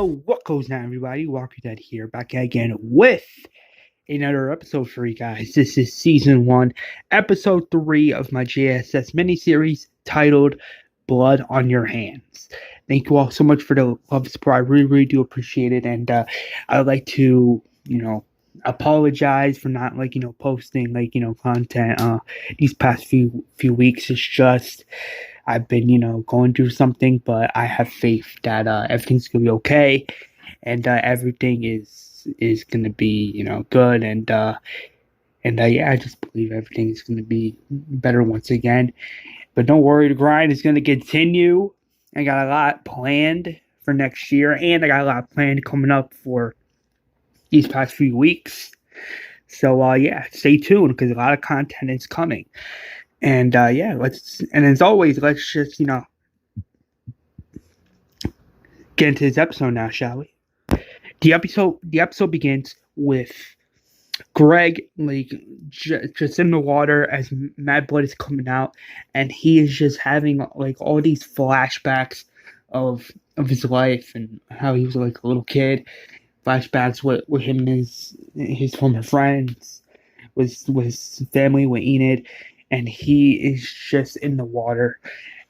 What goes on, everybody? Walker Dead here, back again with another episode for you guys. This is season 1, episode 3 of my JSS miniseries titled Blood on Your Hands. Thank you all so much for the love and support. I really do appreciate it, and I would like to, apologize for not posting content these past few weeks. It's just I've been going through something, but I have faith that everything's gonna be okay, and everything is gonna be good, and I just believe everything's gonna be better once again. But don't worry, the grind is gonna continue. I got a lot planned for next year, and I got a lot planned coming up for these past few weeks. So stay tuned because a lot of content is coming. And and as always, let's just get into this episode now, shall we? The episode begins with Greg just in the water as mad blood is coming out, and he is just having all these flashbacks of his life and how he was a little kid. Flashbacks with him and his former friends, with family, with Enid, and he is just in the water,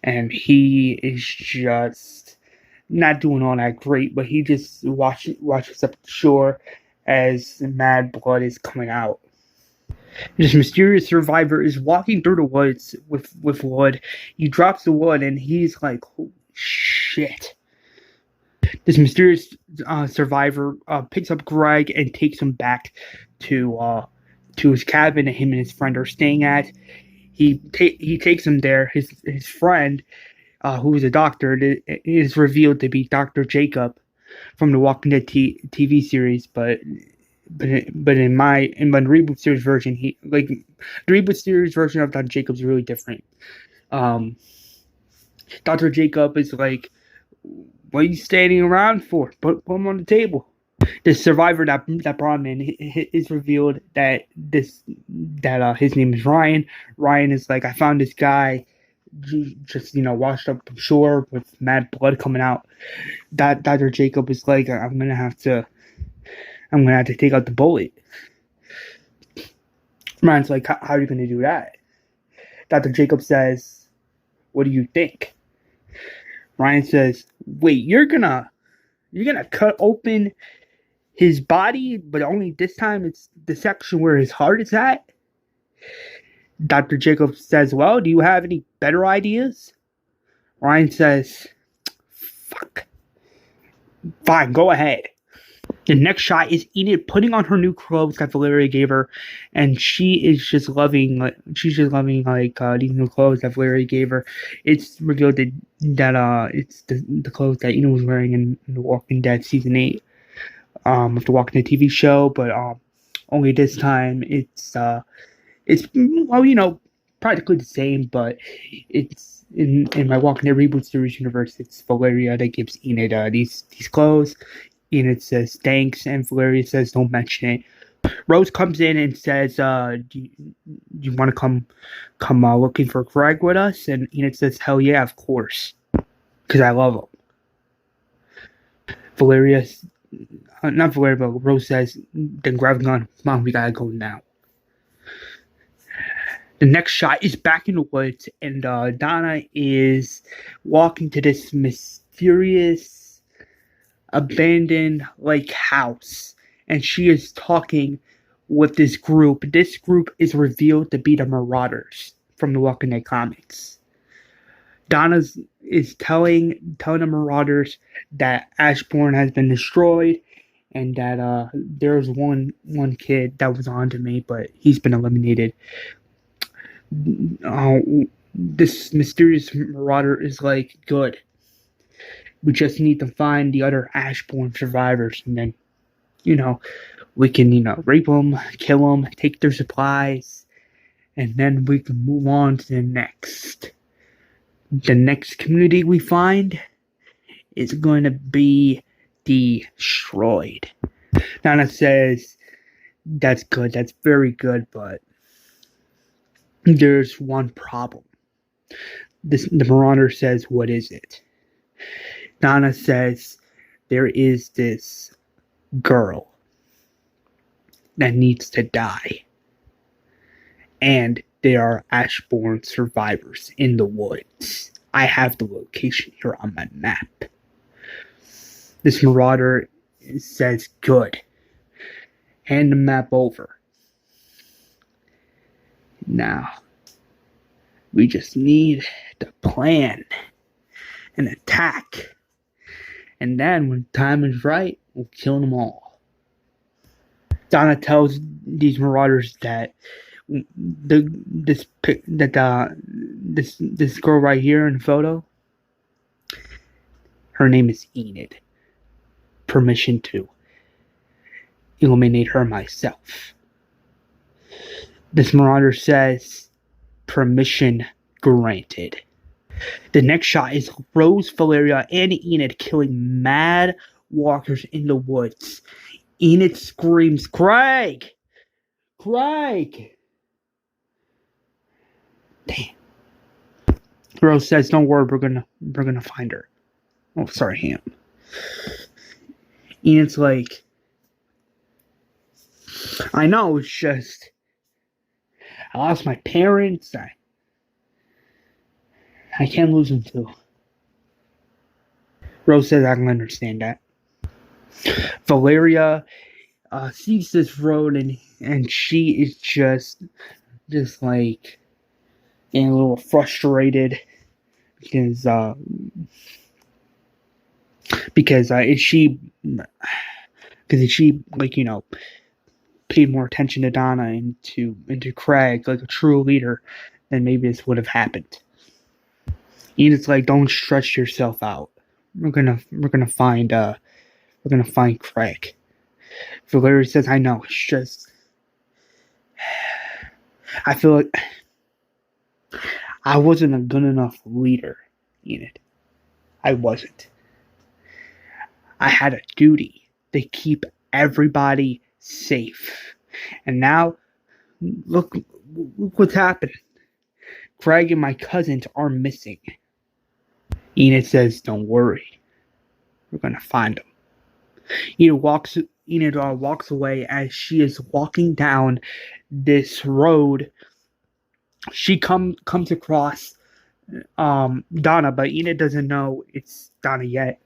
and he is just not doing all that great, but he just watches up the shore as mad blood is coming out. This mysterious survivor is walking through the woods with wood. He drops the wood, and he's like, "Holy shit." This mysterious survivor picks up Greg and takes him back to his cabin that him and his friend are staying at. He takes him there. His friend, who is a doctor, it is revealed to be Dr. Jacob from the Walking Dead TV series. But in my reboot series version, the reboot series version of Dr. Jacob's really different. Dr. Jacob is like, "What are you standing around for? Put him on the table." The survivor that brought him in is revealed that his name is Ryan. Ryan is like, "I found this guy just washed up shore with mad blood coming out." That Dr. Jacob is like, I'm gonna have to take out the bullet." Ryan's like, how are you gonna do that?" Dr. Jacob says, "What do you think?" Ryan says, "Wait, you're gonna cut open his body, but only this time it's the section where his heart is at?" Dr. Jacob says, "Well, do you have any better ideas?" Ryan says, "Fuck. Fine, go ahead." The next shot is Enid putting on her new clothes that Valeria gave her, and she is just loving these new clothes that Valeria gave her. It's revealed that it's the clothes that Enid was wearing in The Walking Dead season 8 of the Walking Dead TV show, but only this time it's practically the same, but it's in my Walking Dead reboot series universe. It's Valeria that gives Enid these clothes. Enid says thanks, and Valeria says don't mention it. Rose comes in and says, "Do you want to come looking for Greg with us?" And Enid says, "Hell yeah, of course, because I love him." Not Valeria, but Rose says, "Then grab a gun. Come on, we gotta go now." The next shot is back in the woods, and Donna is walking to this mysterious abandoned house, and she is talking with this group. This group is revealed to be the Marauders from the Walking Dead comics. Donna is telling the Marauders that Ashbourne has been destroyed, and that there's one kid that was onto me, but he's been eliminated. This mysterious Marauder is like, "Good. We just need to find the other Ashbourne survivors, and then, we can, rape them, kill them, take their supplies, and then we can move on to the next. The next community we find is going to be destroyed." Nana says, "That's good, that's very good, but there's one problem." The Marauder says, "What is it?" Donna says there is this girl that needs to die. And there are Ashbourne survivors in the woods. I have the location here on my map. This marauder says, good. Hand the map over. Now, we just need to plan an attack. And then when time is right, we'll kill them all. Donna tells these marauders that this girl right here in the photo, her name is Enid. Permission to eliminate her myself. This marauder says, permission granted. The next shot is Rose, Valeria, and Enid killing mad walkers in the woods. Enid screams, Craig! Craig! Damn. Rose says, don't worry, we're gonna find her. Oh, sorry, him. Enid's like, I know, it's just, I lost my parents. I can't lose them too. Rose says, I can understand that. Valeria sees this road and she is just like getting a little frustrated because if she like, you know, paid more attention to Donna and to Craig like a true leader, then maybe this would have happened. Enid's like, don't stress yourself out. We're gonna find Craig. Valeria says, I know, it's just I feel like I wasn't a good enough leader, Enid. I wasn't. I had a duty to keep everybody safe. And now, look what's happened. Craig and my cousins are missing. Enid says, don't worry. We're going to find them. Enid walks away as she is walking down this road. She comes across Donna, but Enid doesn't know it's Donna yet.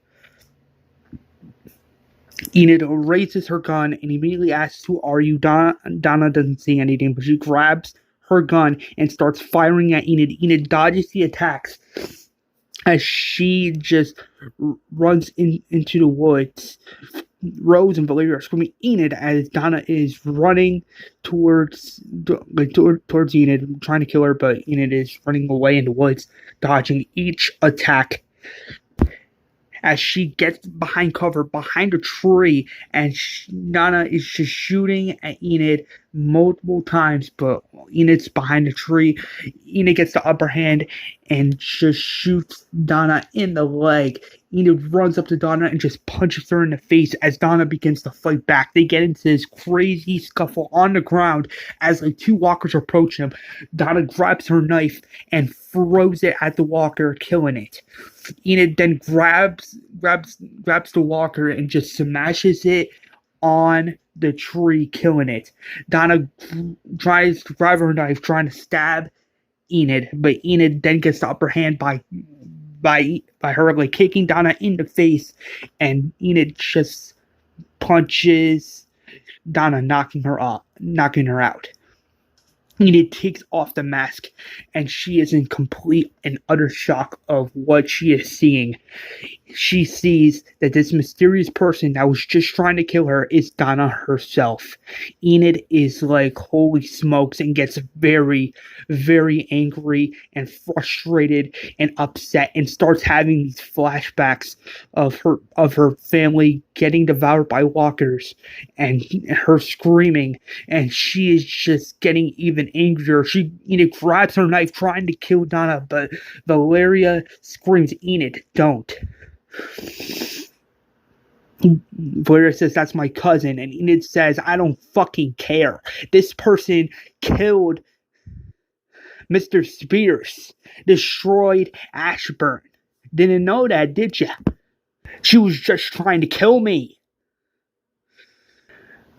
Enid raises her gun and immediately asks, who are you? Donna doesn't say anything, but she grabs her gun and starts firing at Enid. Enid dodges the attacks as she just runs into the woods. Rose and Valeria are screaming Enid as Donna is running towards Enid, trying to kill her, but Enid is running away in the woods, dodging each attack. As she gets behind cover, behind a tree, and Donna is just shooting at Enid multiple times, but Enid's behind a tree. Enid gets the upper hand and just shoots Donna in the leg. Enid runs up to Donna and just punches her in the face as Donna begins to fight back. They get into this crazy scuffle on the ground as like two walkers approach them. Donna grabs her knife and throws it at the walker, killing it. Enid then grabs the walker and just smashes it on the tree, killing it. Donna tries to grab her knife, trying to stab Enid, but Enid then gets the upper hand by her like kicking Donna in the face, and Enid just punches Donna, knocking her out. Enid takes off the mask, and she is in complete and utter shock of what she is seeing. She sees that this mysterious person that was just trying to kill her is Donna herself. Enid is like, holy smokes, and gets very, very angry and frustrated and upset, and starts having these flashbacks of her family getting devoured by walkers and her screaming, and she is just getting even angrier. Enid grabs her knife trying to kill Donna, but Valeria screams, Enid, don't. Valeria says, that's my cousin, and Enid says, I don't fucking care. This person killed Mr. Spears, destroyed Ashburn. Didn't know that, did ya? She was just trying to kill me.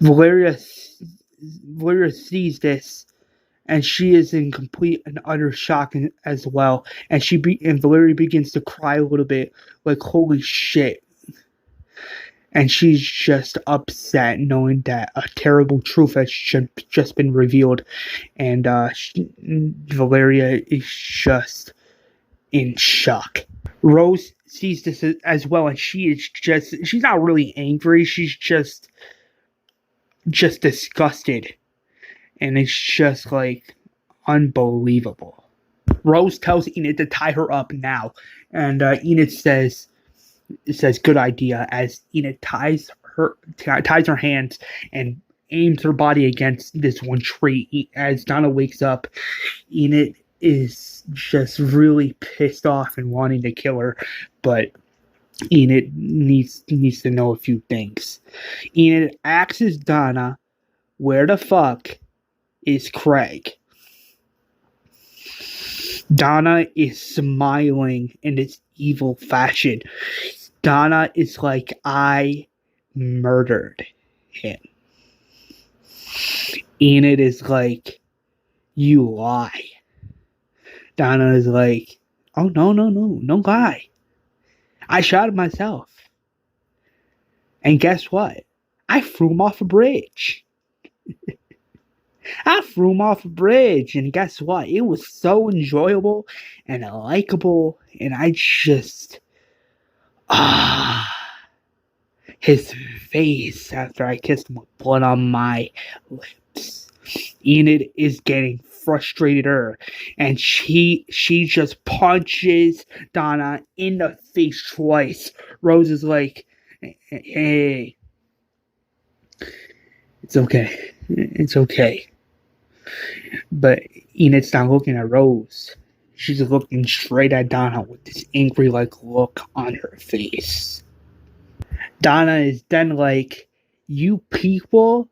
Valeria sees this, and she is in complete and utter shock as well. And Valeria begins to cry a little bit, like, holy shit. And she's just upset knowing that a terrible truth has just been revealed. And Valeria is just in shock. Rose sees this as well, and she's not really angry. She's just disgusted. And it's just, like, unbelievable. Rose tells Enid to tie her up now. And Enid says, good idea, as Enid ties her hands and aims her body against this one tree. As Donna wakes up, Enid is just really pissed off and wanting to kill her, but Enid needs to know a few things. Enid asks Donna, where the fuck is Craig? Donna is smiling in this evil fashion. Donna is like, I murdered him. Enid is like, you lie. Donna is like, oh, no lie. I shot him myself. And guess what? I threw him off a bridge. And guess what? It was so enjoyable and likable, and I just... his face after I kissed him with blood on my lips. Enid is getting frustrated, and she just punches Donna in the face twice. Rose is like, hey, it's okay. But Enid's not looking at Rose. She's looking straight at Donna with this angry, like, look on her face. Donna is then like, you people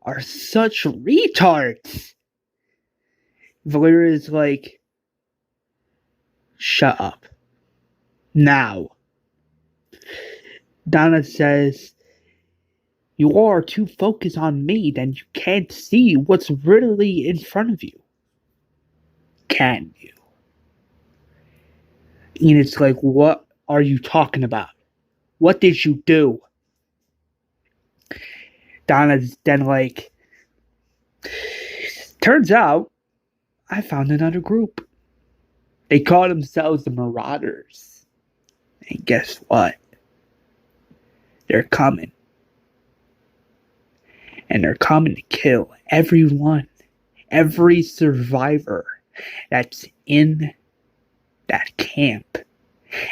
are such retards. Valeria is like, shut up. Now. Donna says, you all are too focused on me, then you can't see what's really in front of you. Can you? And it's like, what are you talking about? What did you do? Donna's then like, turns out, I found another group. They call themselves the Marauders. And guess what? They're coming. And they're coming to kill everyone. Every survivor that's in that camp.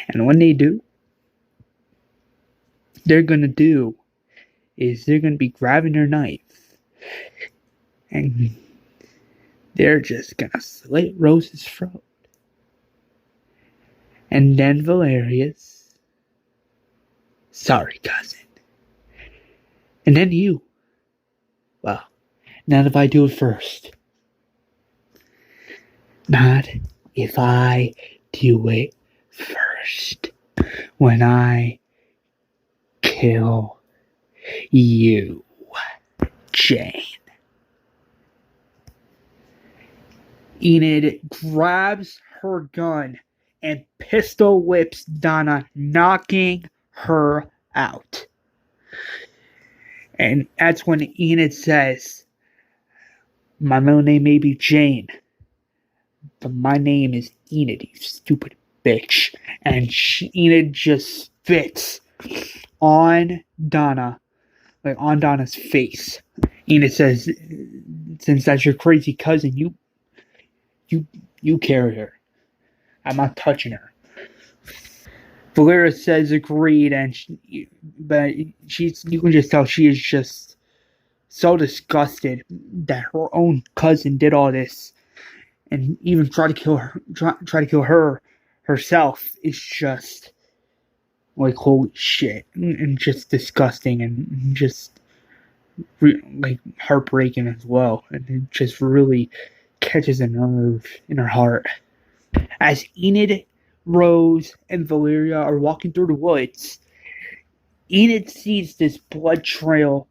And when they do, they're gonna be grabbing their knife. And they're just gonna slit Rose's throat. And then Valeria's. Sorry, cousin. And then you. Well, not if I do it first. Not if I do it first. When I kill you, Jane. Enid grabs her gun and pistol whips Donna, knocking her out. And that's when Enid says, my middle name may be Jane, but my name is Enid, you stupid bitch. And Enid just spits on Donna, like on Donna's face. Enid says, since that's your crazy cousin, you carry her. I'm not touching her. Valeria says agreed, but you can just tell she is just so disgusted that her own cousin did all this, and even try to kill her herself is just like, holy shit, and just disgusting, and just like heartbreaking as well, and it just really catches a nerve in her heart. As Enid, Rose, and Valeria are walking through the woods, Enid sees this blood trail,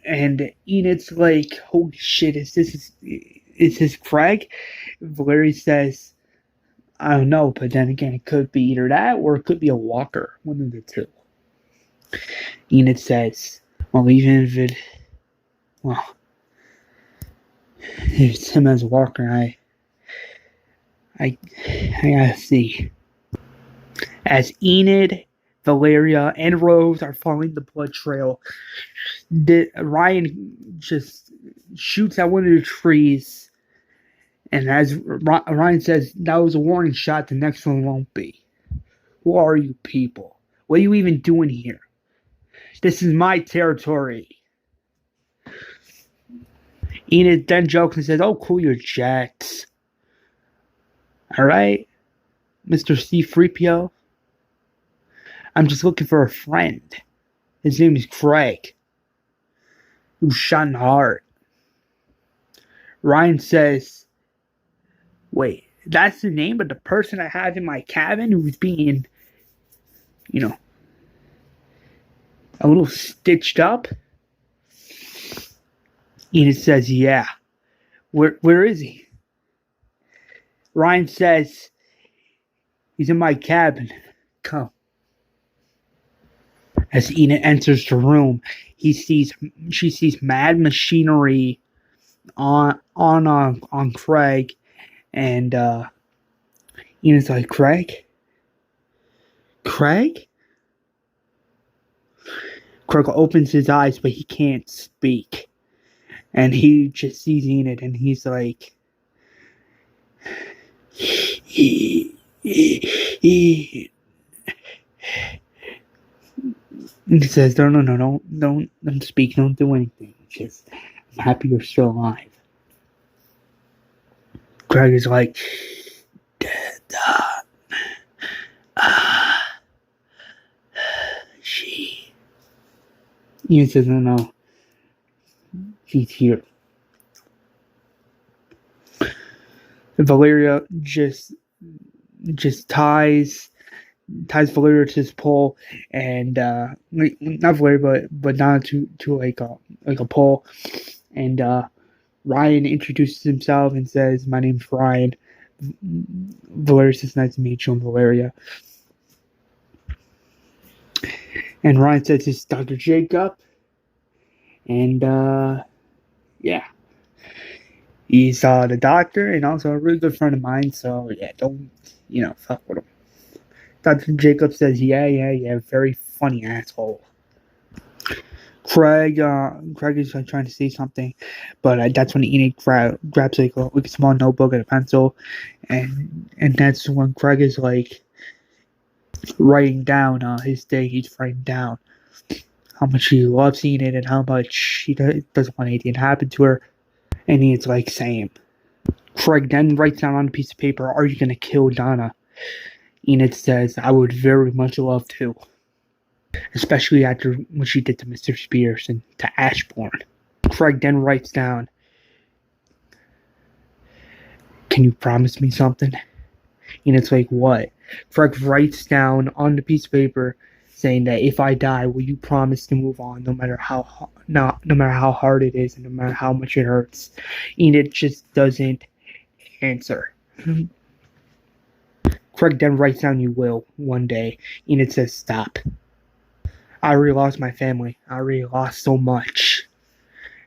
and Enid's like, "Holy shit! Is this Craig?" Valeria says, "I don't know, but then again, it could be either that or it could be a walker. One of the two." Enid says, "Well, even if it's him as a walker, I gotta see." As Enid, Valeria, and Rose are following the blood trail, Ryan just shoots at one of the trees, and as Ryan says, "That was a warning shot, the next one won't be." Who are you people? What are you even doing here? This is my territory. Enid then jokes and says, "Oh, cool your jets. Alright, Mr. C-3PO. I'm just looking for a friend. His name is Craig. He was shot in the heart." Ryan says, "Wait, that's the name of the person I have in my cabin who was being, a little stitched up?" Enid says, "Yeah. Where is he?" Ryan says, "He's in my cabin. Come." As Enid enters the room, she sees mad machinery on Craig, and Enid's like, "Craig? Craig?" Craig opens his eyes, but he can't speak. And he just sees Enid, and he's like, he says, "No, don't speak, don't do anything. Just, I'm happy you're still alive." Craig is like, she. Enid says, "No, she's here." Valeria just ties Valeria to his pole, and not Valeria, but Donna to like a pole, and Ryan introduces himself and says, "My name's Ryan." Valeria says, "Nice to meet you, I'm Valeria." And Ryan says it's Dr. Jacob, and yeah. He's the doctor and also a really good friend of mine, so yeah, don't, fuck with him. Dr. Jacob says, yeah, very funny asshole. Craig is trying to say something, but that's when Enid grabs like a small notebook and a pencil, and that's when Craig is like writing down his day. He's writing down how much he loves Enid and how much he doesn't want anything to happen to her, and Enid's like, "Same." Craig then writes down on a piece of paper, "Are you going to kill Donna?" Enid says, "I would very much love to. Especially after what she did to Mr. Spears and to Ashbourne." Craig then writes down, "Can you promise me something?" Enid's like, "What?" Craig writes down on the piece of paper saying that, "If I die, will you promise to move on no matter how hard it is and no matter how much it hurts?" Enid just doesn't answer. Craig then writes down, "You will, one day." Enid says, "Stop. I already lost my family. I already lost so much.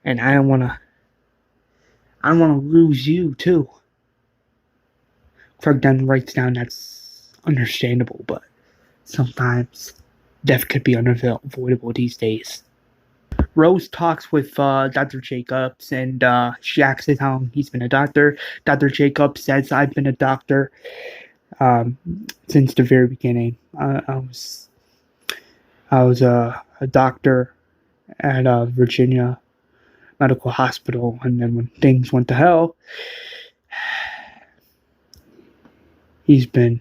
And I don't wanna lose you too." Craig then writes down, "That's understandable, but sometimes death could be unavoidable these days." Rose talks with Dr. Jacobs, and she asks him how he's been a doctor. Dr. Jacobs says, "I've been a doctor since the very beginning. I was a doctor at Virginia Medical Hospital, and then when things went to hell, I've been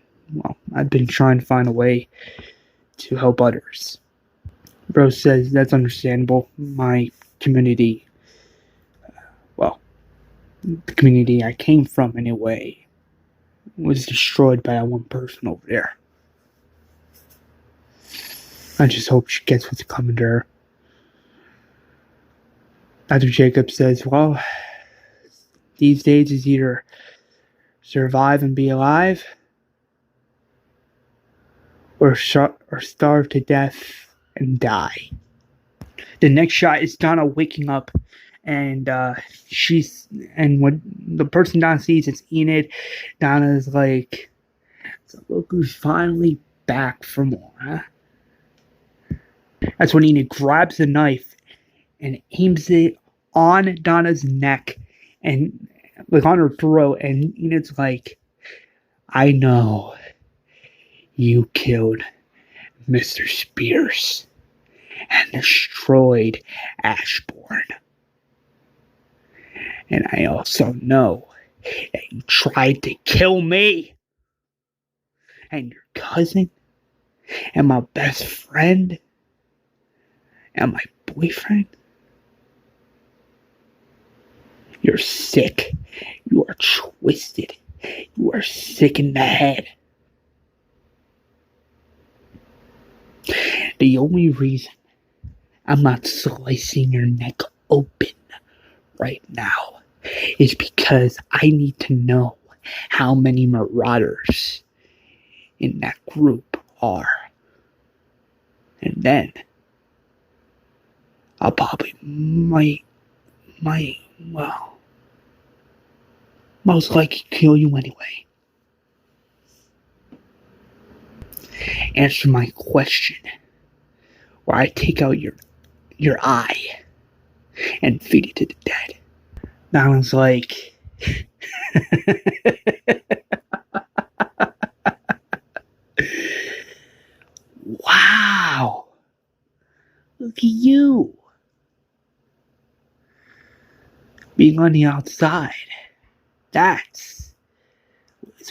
trying to find a way to help others." Rose says, "That's understandable. My community, the community I came from anyway, was destroyed by that one person over there." I just hope she gets what's coming to her. Dr. Jacob says, well, these days is either survive and be alive or starve to death and die. The next shot is Donna waking up, and when the person Donna sees is Enid, Donna's like, so look who's finally back for more, huh? That's when Enid grabs the knife and aims it on Donna's neck and like on her throat, and Enid's like, I know you killed Mr. Spears and destroyed Ashbourne. And I also know that you tried to kill me and your cousin and my best friend and my boyfriend. You're sick. You are twisted. You are sick in the head. The only reason I'm not slicing your neck open right now is because I need to know how many Marauders in that group are. And then I'll probably most likely kill you anyway. Answer my question, where I take out your eye and feed it to the dead. Donna's like, wow, look at you. Being on the outside, that's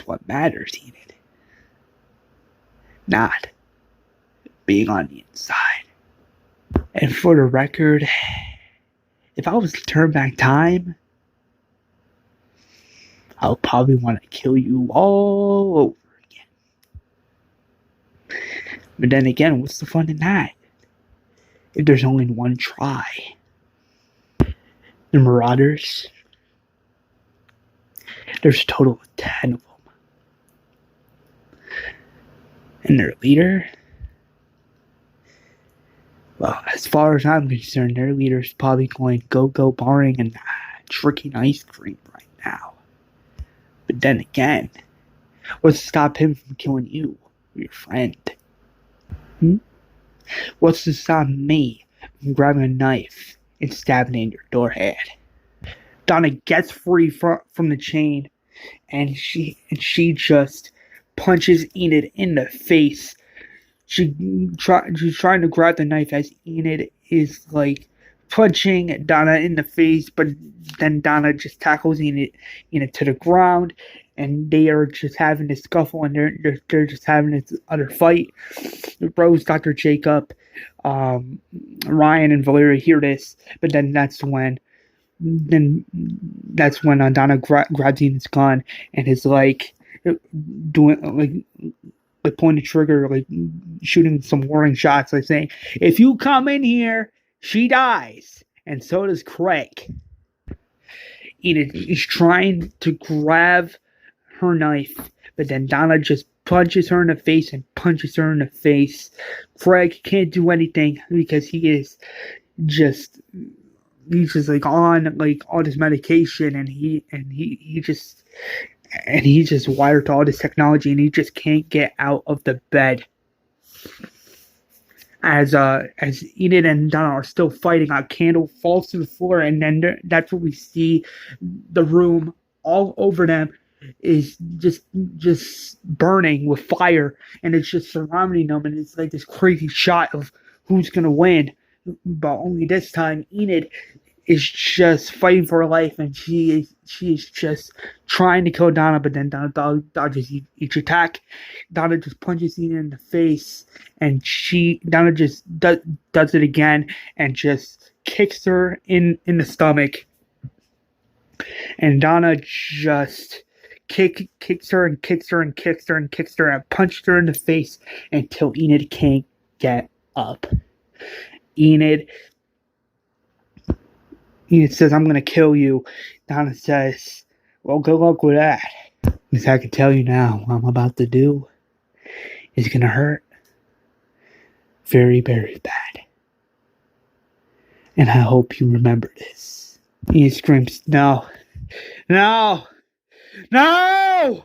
what matters, Enid. Not being on the inside. And for the record, if I was to turn back time, I would probably want to kill you all over again. But then again, what's the fun in that? If there's only one try. The Marauders, there's a total of 10 of them. And their leader, well, as far as I'm concerned, their leader's probably going go barring and drinking ice cream right now. But then again, what's to stop him from killing you, your friend? What's to stop me from grabbing a knife and stabbing it in your doorhead? Donna gets free from the chain, and she just punches Enid in the face. She's trying to grab the knife as Enid is like punching Donna in the face, but then Donna just tackles Enid to the ground, and they are just having this scuffle, and they're just having this other fight. Rose, Dr. Jacob, Ryan, and Valeria hear this, but then that's when Donna grabs Enid's gun and is like doing like pulling the trigger, like shooting some warning shots, like saying, if you come in here, she dies. And so does Craig. Enid is trying to grab her knife, but then Donna just punches her in the face and punches her in the face. Craig can't do anything because he's just like on like all this medication, and he's just wired to all this technology, and he just can't get out of the bed. As Enid and Donna are still fighting, a candle falls to the floor, and then that's where we see the room all over them is just burning with fire, and it's just surrounding them, and it's like this crazy shot of who's gonna win. But only this time, Enid is just fighting for her life, and she is just trying to kill Donna, but then Donna dodges each attack. Donna just punches Enid in the face, and Donna just does it again and just kicks her in the stomach. And Donna just kicks her and kicks her and kicks her and kicks her and punches her in the face until Enid can't get up. Enid says, I'm going to kill you. Donna says, well, good luck with that. Because I can tell you now, what I'm about to do is going to hurt very, very bad. And I hope you remember this. Enid screams, no, no, no!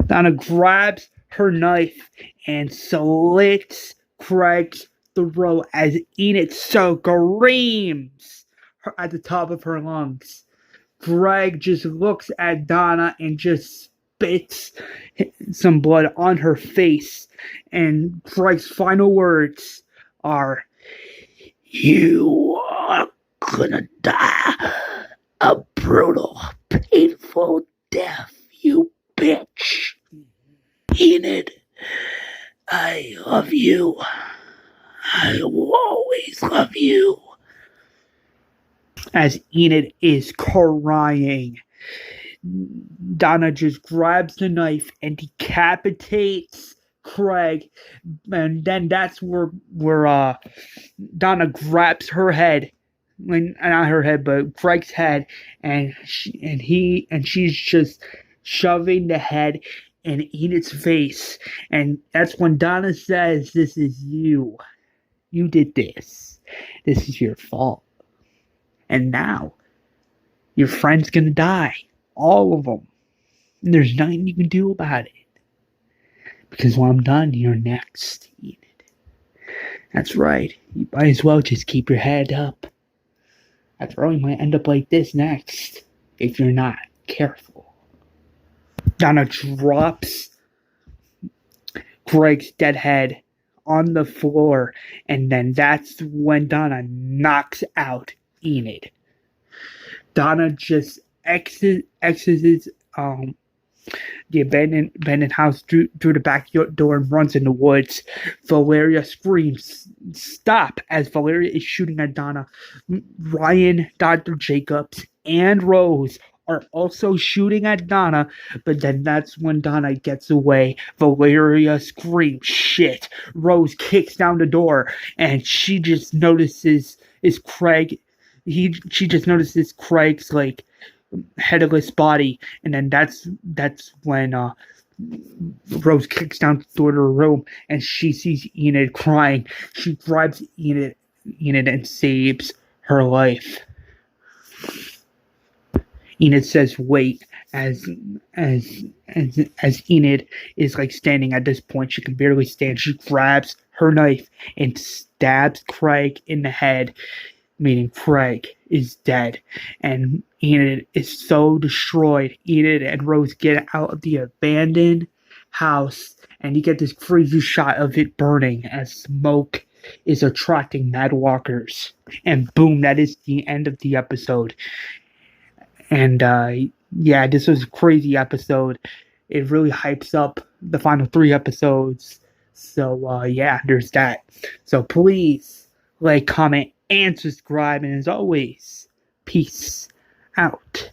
Donna grabs her knife and slits Craig's throat as Enid screams at the top of her lungs. Craig just looks at Donna and just spits some blood on her face. And Craig's final words are, you are gonna die a brutal, painful death, you bitch. Enid, I love you. I will always love you. As Enid is crying, Donna just grabs the knife and decapitates Craig, and then that's where Donna grabs her head, not her head, but Craig's head, and she's just shoving the head in Enid's face, and that's when Donna says, "This is you. You did this. This is your fault." And now, your friend's gonna die. All of them. And there's nothing you can do about it. Because when I'm done, you're next, Enid. That's right. You might as well just keep your head up. After all, you might end up like this next. If you're not careful. Donna drops Craig's dead head on the floor. And then that's when Donna knocks out Enid. Donna just exits the abandoned house through the back door and runs in the woods. Valeria screams, stop, as Valeria is shooting at Donna. Ryan, Dr. Jacobs, and Rose are also shooting at Donna, but then that's when Donna gets away. Valeria screams, shit. Rose kicks down the door, and she just notices Craig. She just notices Craig's like headless body, and then that's when Rose kicks down the door to her room, and she sees Enid crying. She grabs Enid and saves her life. Enid says, "Wait," as Enid is like standing at this point. She can barely stand. She grabs her knife and stabs Craig in the head, meaning Craig is dead. And Enid is so destroyed. Enid and Rose get out of the abandoned house, and you get this crazy shot of it burning as smoke is attracting mad walkers. And boom, that is the end of the episode. And yeah, this was a crazy episode. It really hypes up the final 3 episodes. So yeah, there's that. So please like, comment, and subscribe. And as always, peace out.